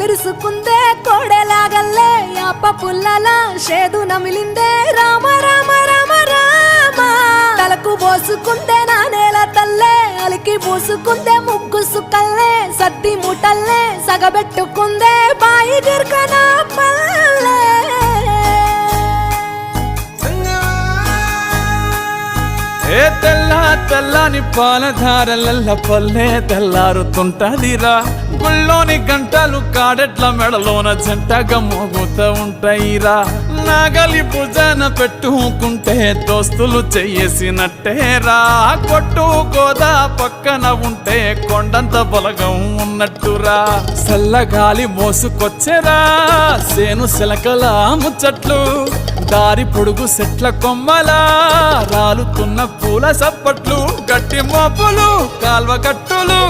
ఇరుసుకుందే కోడెలాగల్లే యాప పుల్లల షేదు నమిలిందే రామ రామ రామ రామ తలకు పోసుకుందే నా నేల తల్లే అలికి పూసుకుందే ముగ్గు సుక్కల్లే సద్ది మూటల్లే సగబెట్టుకుందే బాయి గిర్కనా పల్లె ఏ తెల్ల తెల్లని పాలధారలల్ల పల్లె తెల్లారుతుంటదిరా గుళ్ళోని గంటలు కాడెట్ల మెడలోన జంటగా మోగుతూ ఉంటాయిరా నాగలి భుజన పెట్టుకుంటే దోస్తులు చెయ్యేసినట్టేరా కొట్టు గోదా పక్కన ఉంటే కొండంత బలగం ఉన్నట్టురా చల్లగాలి మోసుకొచ్చెరా సేను శిలకల ముచ్చట్లు దారి పొడుగు సెట్ల కొమ్మలా రాలుతున్న పూల సప్పట్లు గట్టి మోపులు కాల్వ గట్టులు